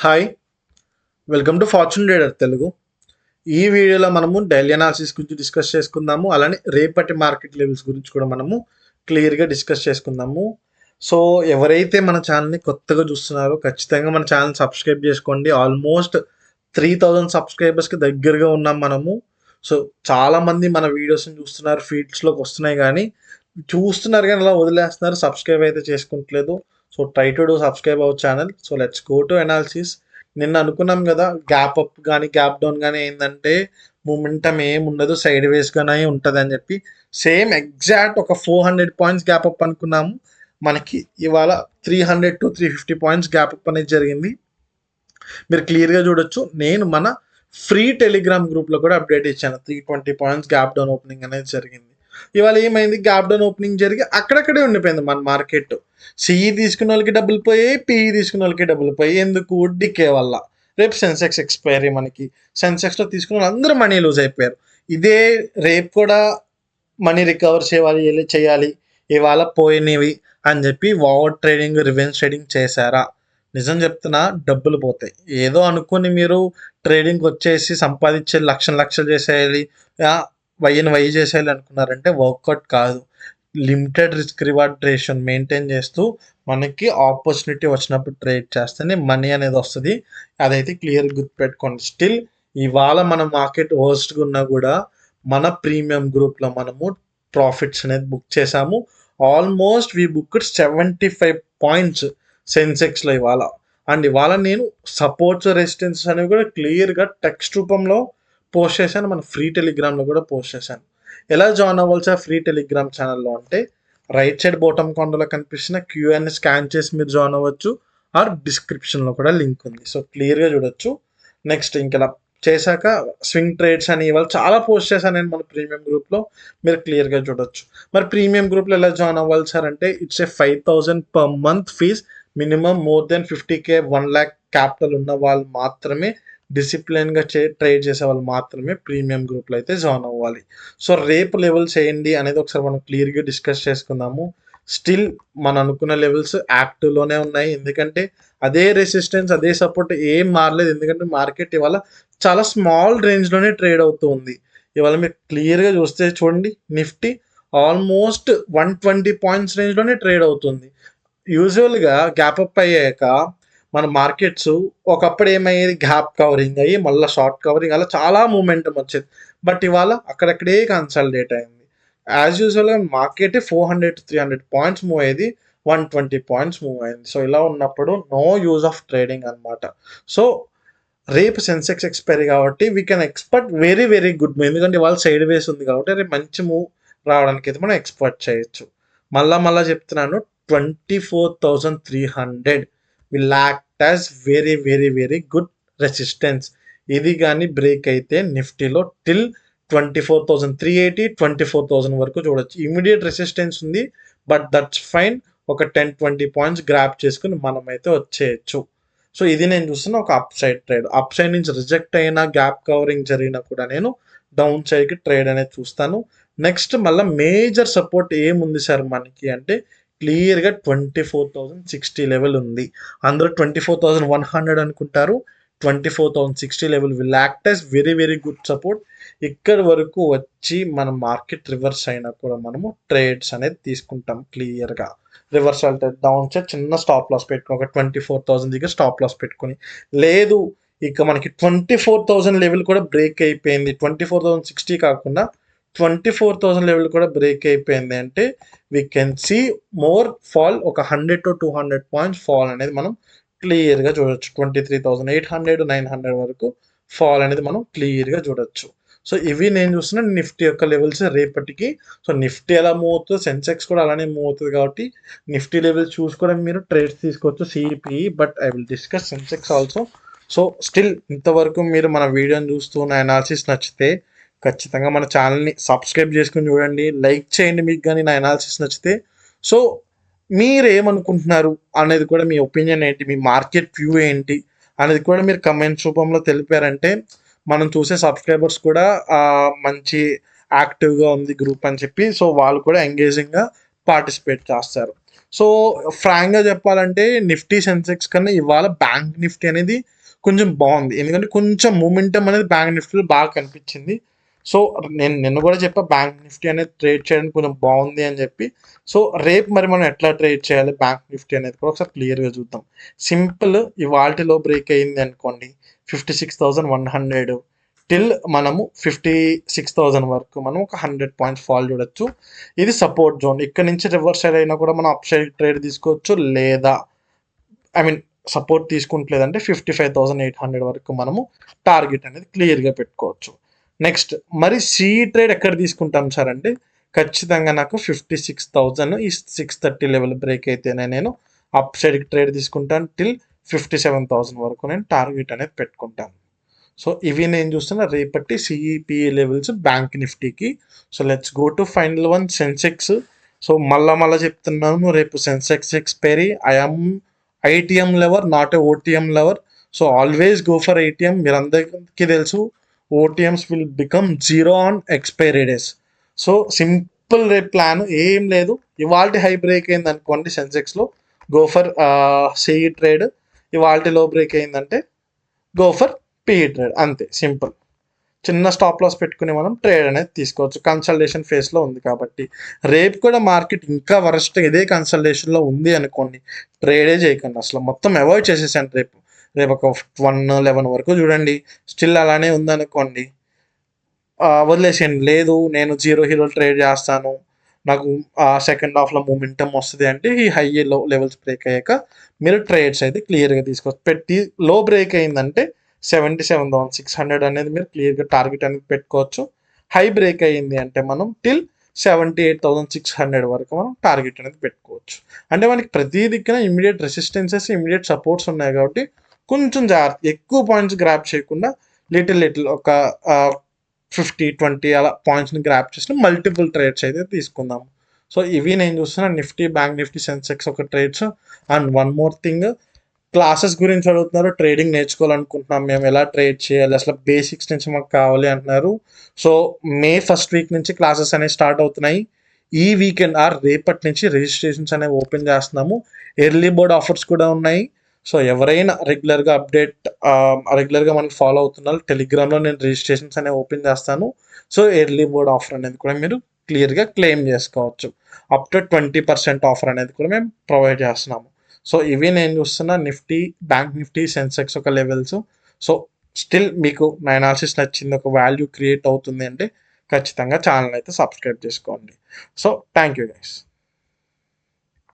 Hi, welcome to fortune trader Telugu. ఈ వీడియోలో మనము డైలీ అనాలిసిస్ గురించి డిస్కస్ చేసుకుందాము. అలానే రేపటి మార్కెట్ లెవెల్స్ గురించి కూడా మనము క్లియర్గా డిస్కస్ చేసుకుందాము. సో ఎవరైతే మన ఛానల్ని కొత్తగా చూస్తున్నారో ఖచ్చితంగా మన ఛానల్ సబ్స్క్రైబ్ చేసుకోండి. ఆల్మోస్ట్ 3000 సబ్స్క్రైబర్స్కి దగ్గరగా ఉన్నాం మనము. సో చాలామంది మన వీడియోస్ని చూస్తున్నారు, ఫీడ్స్లోకి వస్తున్నాయి కానీ చూస్తున్నారు కానీ అలా వదిలేస్తున్నారు, సబ్స్క్రైబ్ అయితే చేసుకుంటలేదు. So try to do subscribe our channel. So let's go to analysis. నిన్న అనుకున్నాం కదా, గ్యాప్ అప్ కానీ గ్యాప్ డౌన్ కానీ ఏంటంటే మూమెంటం ఏం ఉండదు, సైడ్ వేస్గానే ఉంటుంది అని చెప్పి సేమ్ ఎగ్జాక్ట్ ఒక 400 పాయింట్స్ గ్యాప్ అప్ అనుకున్నాము. మనకి ఇవాళ 300 to 350 పాయింట్స్ గ్యాప్ అప్ అనేది జరిగింది. మీరు క్లియర్గా చూడొచ్చు. నేను మన ఫ్రీ టెలిగ్రామ్ గ్రూప్లో కూడా అప్డేట్ ఇచ్చాను. 320 పాయింట్స్ గ్యాప్ డౌన్ ఓపెనింగ్ అనేది జరిగింది. ఇవాళ ఏమైంది, గ్యాప్ డౌన్ ఓపెనింగ్ జరిగి అక్కడక్కడే ఉండిపోయింది మన మార్కెట్. సిఈ తీసుకున్న వాళ్ళకి డబ్బులు పోయాయి, పిఈ తీసుకున్న వాళ్ళకి డబ్బులు పోయాయి. ఎందుకు? డికే వల్ల. రేపు సెన్సెక్స్ ఎక్స్పైరీ, మనకి సెన్సెక్స్లో తీసుకున్న వాళ్ళు అందరూ మనీ లూజ్ అయిపోయారు. ఇదే రేపు కూడా మనీ రికవర్ చేయాలి, ఇవాళ పోయినవి అని చెప్పి ఓవర్ ట్రేడింగ్, రివెంజ్ ట్రేడింగ్ చేశారా? నిజం చెప్తున్నా, డబ్బులు పోతాయి. ఏదో అనుకుని మీరు ట్రేడింగ్కి వచ్చేసి సంపాదించే లక్షలు చేసేయాలి, వై చేసేయాలి అనుకున్నారంటే వర్కౌట్ కాదు. Limited risk reward ration maintain చేస్తూ మనకి ఆపర్చునిటీ వచ్చినప్పుడు ట్రేడ్ చేస్తేనే మనీ అనేది వస్తుంది. అదైతే క్లియర్ గుర్తుపెట్టుకోండి. స్టిల్ ఇవాళ మన మార్కెట్ వర్స్ట్గా ఉన్నా కూడా మన ప్రీమియం గ్రూప్లో మనము ప్రాఫిట్స్ అనేది బుక్ చేసాము. ఆల్మోస్ట్ వీ బుక్డ్ 75 పాయింట్స్ సెన్సెక్స్లో ఇవాళ. అండ్ ఇవాళ నేను సపోర్ట్స్, రెసిస్టెన్స్ అనేవి కూడా క్లియర్గా టెక్స్ట్ రూపంలో పోస్ట్ చేశాను. మన ఫ్రీ టెలిగ్రామ్లో కూడా పోస్ట్ చేశాను. ఎలా జాయిన్ అవ్వాలి సార్ ఫ్రీ టెలిగ్రామ్ ఛానల్లో అంటే, రైట్ సైడ్ బాటమ్ కార్నర్లో కనిపిస్తున్న క్యూఎన్ స్కాన్ చేసి మీరు జాయిన్ అవ్వచ్చు. ఆర్ డిస్క్రిప్షన్లో కూడా లింక్ ఉంది. సో క్లియర్గా చూడొచ్చు. నెక్స్ట్ ఇంకెలా చేశాక స్వింగ్ ట్రేడ్స్ అని ఇవాళ చాలా పోస్ట్ చేశాను నేను మన ప్రీమియం గ్రూప్లో, మీరు క్లియర్గా చూడొచ్చు. మరి ప్రీమియం గ్రూప్లో ఎలా జాయిన్ అవ్వాలి సార్ అంటే, it's a 5000 per month fees. Minimum more than 50K 1 lakh capital ఉన్న వాళ్ళు మాత్రమే, డిసిప్లిన్గా ట్రేడ్ చేసే వాళ్ళు మాత్రమే ప్రీమియం గ్రూప్లో అయితే జాయిన్ అవ్వాలి. సో రేపు లెవెల్స్ ఏంటి అనేది ఒకసారి మనం క్లియర్గా డిస్కస్ చేసుకుందాము. స్టిల్ మనం అనుకున్న లెవెల్స్ యాక్టివ్లోనే ఉన్నాయి. ఎందుకంటే అదే రెసిస్టెన్స్, అదే సపోర్ట్ ఏం మారలేదు. ఎందుకంటే మార్కెట్ ఇవాళ చాలా స్మాల్ రేంజ్లోనే ట్రేడ్ అవుతూ ఉంది. ఇవాళ మీరు క్లియర్గా చూస్తే చూడండి, నిఫ్టీ ఆల్మోస్ట్ 120 పాయింట్స్ రేంజ్లోనే ట్రేడ్ అవుతుంది. యూజువల్గా గ్యాప్ అప్ అయ్యాక మన మార్కెట్స్ ఒకప్పుడు ఏమయ్యేది, గ్యాప్ కవరింగ్ అయ్యి మళ్ళీ షార్ట్ కవరింగ్, అలా చాలా మూమెంటం వచ్చేది. బట్ ఇవాళ అక్కడక్కడే కన్సల్టేట్ అయింది. యాజ్ యూజువల్గా మార్కెట్ 400 to 300 పాయింట్స్ మూవ్ అయ్యేది, 120 పాయింట్స్ మూవ్ అయింది. సో ఇలా ఉన్నప్పుడు నో యూజ్ ఆఫ్ ట్రేడింగ్ అనమాట. సో రేపు సెన్సెక్స్ ఎక్స్పైరీ కాబట్టి we can expect very very good move. ఎందుకంటే ఇవాళ సైడ్ వేస్ ఉంది కాబట్టి రేపు మంచి మూవ్ రావడానికి అయితే మనం ఎక్స్పెక్ట్ చేయొచ్చు. మళ్ళా చెప్తున్నాను, 24,300 will act as very very very good resistance. ఇది కానీ బ్రేక్ అయితే నిఫ్టీలో టిల్ 24,380, 24,000 వరకు చూడొచ్చు. ఇమీడియట్ రెసిస్టెన్స్ ఉంది, బట్ దట్స్ ఫైన్. ఒక 10-20 పాయింట్స్ గ్రాప్ చేసుకుని మనమైతే వచ్చేయచ్చు. సో ఇది నేను చూస్తున్న ఒక up side trade. Up side నుంచి రిజెక్ట్ అయినా, గ్యాప్ కవరింగ్ జరిగినా కూడా నేను డౌన్ సైడ్కి ట్రేడ్ అనేది చూస్తాను. నెక్స్ట్ మళ్ళీ మేజర్ సపోర్ట్ ఏముంది సార్ మనకి అంటే, క్లియర్గా 24,060 లెవెల్ ఉంది. అందరూ 24,100 అనుకుంటారు. 24,060 level will act as very very good support. ఇక్కడ వరకు వచ్చి మన మార్కెట్ రివర్స్ అయినా కూడా మనము ట్రేడ్స్ అనేది తీసుకుంటాం. క్లియర్గా రివర్సల్ డౌన్ సైడ్ చిన్న స్టాప్ లాస్ పెట్టుకుని, ఒక 24,000 దగ్గర స్టాప్ లాస్ పెట్టుకుని, లేదు ఇక మనకి 24,000 లెవెల్ కూడా బ్రేక్ అయిపోయింది, 24,060 కాకుండా 24,000 లెవెల్ కూడా బ్రేక్ అయిపోయింది అంటే we can see more fall. ఒక 100 to 200 పాయింట్స్ ఫాల్ అనేది మనం క్లియర్గా చూడొచ్చు. 23,800, 900 వరకు ఫాల్ అనేది మనం క్లియర్గా చూడొచ్చు. సో ఇవి నేను చూస్తున్న నిఫ్టీ యొక్క లెవెల్స్ రేపటికి. సో నిఫ్టీ ఎలా మూవ్ అవుతుంది, సెన్సెక్స్ కూడా అలానే మూవ్ అవుతుంది కాబట్టి నిఫ్టీ లెవెల్స్ చూసుకోవడం మీరు ట్రేడ్స్ తీసుకోవచ్చు CE PE. But I will discuss Sensex also. So still ఇంతవరకు మీరు మన వీడియోని చూస్తూ నా అనాలిసిస్ నచ్చితే ఖచ్చితంగా మన ఛానల్ని సబ్స్క్రైబ్ చేసుకుని చూడండి, లైక్ చేయండి మీకు కానీ నా అనాలిసిస్ నచ్చితే. సో మీరు ఏమనుకుంటున్నారు అనేది కూడా, మీ ఒపీనియన్ ఏంటి, మీ మార్కెట్ వ్యూ ఏంటి అనేది కూడా మీరు కమెంట్స్ రూపంలో తెలిపారంటే మనం చూసే సబ్స్క్రైబర్స్ కూడా మంచి యాక్టివ్గా ఉంది గ్రూప్ అని చెప్పి, సో వాళ్ళు కూడా ఎంగేజింగ్గా పార్టిసిపేట్ చేస్తారు. సో ఫ్రాంక్గా చెప్పాలంటే నిఫ్టీ సెన్సెక్స్ కన్నా ఇవాళ బ్యాంక్ నిఫ్టీ అనేది కొంచెం బాగుంది, ఎందుకంటే కొంచెం మూమెంటం అనేది బ్యాంక్ నిఫ్టీలో బాగా కనిపించింది. సో నేను నిన్న కూడా చెప్పా బ్యాంక్ నిఫ్టీ అనేది ట్రేడ్ చేయడానికి కొంచెం బాగుంది అని చెప్పి. సో రేపు మరి మనం ఎట్లా ట్రేడ్ చేయాలి బ్యాంక్ నిఫ్టీ అనేది కూడా ఒకసారి క్లియర్గా చూద్దాం. సింపుల్, ఇవాల్టిలో బ్రేక్ అయింది అనుకోండి 56,100 టిల్ మనము 56,000 వరకు మనం ఒక 100 పాయింట్స్ ఫాల్ చూడొచ్చు. ఇది సపోర్ట్ జోన్. ఇక్కడ నుంచి రివర్స్ సైడ్ అయినా కూడా మనం అప్ సైడ్ ట్రేడ్ తీసుకోవచ్చు, లేదా ఐ మీన్ సపోర్ట్ తీసుకుంటలేదంటే 55,800 వరకు మనము టార్గెట్ అనేది క్లియర్గా పెట్టుకోవచ్చు. నెక్స్ట్ మరి సి ట్రేడ్ ఎక్కడ తీసుకుంటాం సార్ అంటే ఖచ్చితంగా నాకు 56,000 ఈ 630 లెవెల్ బ్రేక్ అయితేనే నేను అప్ సైడ్కి ట్రేడ్ తీసుకుంటాను. టిల్ 57,000 వరకు నేను టార్గెట్ అనేది పెట్టుకుంటాను. సో ఇవి నేను చూస్తున్నా రేపటి సిఈపిఈ లెవెల్స్ బ్యాంక్ నిఫ్టీకి. So let's go to final one Sensex. So మళ్ళా చెప్తున్నాను, రేపు Sensex expiry. I'm ITM lover, not a OTM lover. So always go for ATM. మీరందరికీ తెలుసు OTMs will become zero on expiry days. So simple rate plan ఏం లేదు. ఇవాల్టి high break అయింది అనుకోండి సెన్సెక్స్లో, గో ఫర్ సిఈ ట్రేడ్. ఇవాల్టి low break అయిందంటే గో ఫర్ పిఈ ట్రేడ్, అంతే సింపుల్. చిన్న స్టాప్ లాస్ పెట్టుకుని మనం ట్రేడ్ అనేది తీసుకోవచ్చు. కన్సల్టేషన్ ఫేస్లో ఉంది కాబట్టి. రేపు కూడా మార్కెట్ ఇంకా వరస్ట్ ఇదే కన్సల్టేషన్లో ఉంది అనుకోండి, ట్రేడే చేయకండి, అసలు మొత్తం అవాయిడ్ చేసేసాను. రేపు ఒక 1-11 వరకు చూడండి, స్టిల్ అలానే ఉందనుకోండి వదిలేసేయండి. లేదు నేను జీరో హీరో ట్రేడ్ చేస్తాను, నాకు సెకండ్ హాఫ్లో మూమెంటం వస్తుంది అంటే ఈ హై లో లెవెల్స్ బ్రేక్ అయ్యాక మీరు ట్రేడ్స్ అయితే క్లియర్గా తీసుకోవచ్చు. పెట్టి లో బ్రేక్ అయిందంటే 77,600 అనేది మీరు క్లియర్గా టార్గెట్ అనేది పెట్టుకోవచ్చు. హై బ్రేక్ అయ్యింది అంటే మనం టిల్ 78,600 వరకు మనం టార్గెట్ అనేది పెట్టుకోవచ్చు. అంటే మనకి ప్రతి దిక్కున ఇమీడియట్ రెసిస్టెన్సెస్, ఇమీడియట్ సపోర్ట్స్ ఉన్నాయి కాబట్టి కొంచెం జాగ్రత్త, ఎక్కువ పాయింట్స్ గ్రాప్ చేయకుండా లిటిల్ ఒక 50-20 అలా పాయింట్స్ని గ్రాప్ చేసిన మల్టిపుల్ ట్రేడ్స్ అయితే తీసుకుందాం. సో ఇవి నేను చూస్తున్నా నిఫ్టీ, బ్యాంక్ నిఫ్టీ, సెన్సెక్స్ ఒక trades. And one more thing, classes గురించి అడుగుతున్నారు, ట్రేడింగ్ నేర్చుకోవాలనుకుంటున్నాం మేము, ఎలా ట్రేడ్ చేయాలి అసలు బేసిక్స్ నుంచి మాకు కావాలి అంటున్నారు. సో మే 1st వీక్ నుంచి క్లాసెస్ అనేవి స్టార్ట్ అవుతున్నాయి. ఈ వీకెండ్ రేపటి నుంచి రిజిస్ట్రేషన్స్ అనేవి ఓపెన్ చేస్తున్నాము. ఎర్లీ బోర్డ్ ఆఫర్స్ కూడా ఉన్నాయి. సో ఎవరైనా రెగ్యులర్గా మనకి ఫాలో అవుతున్నారు, టెలిగ్రామ్లో నేను రిజిస్ట్రేషన్స్ అనేవి ఓపెన్ చేస్తాను. సో ఎర్లీ బోర్డ్ ఆఫర్ అనేది కూడా మీరు క్లియర్గా క్లెయిమ్ చేసుకోవచ్చు. అప్ టు 20% ఆఫర్ అనేది కూడా మేము ప్రొవైడ్ చేస్తున్నాము. సో ఇవి నేను చూస్తున్న నిఫ్టీ, బ్యాంక్ నిఫ్టీ, సెన్సెక్స్ ఒక లెవెల్స్. సో స్టిల్ మీకు నా అనాలిసిస్ నచ్చింది, ఒక వాల్యూ క్రియేట్ అవుతుంది అంటే ఖచ్చితంగా ఛానల్ అయితే సబ్స్క్రైబ్ చేసుకోండి. So thank you guys.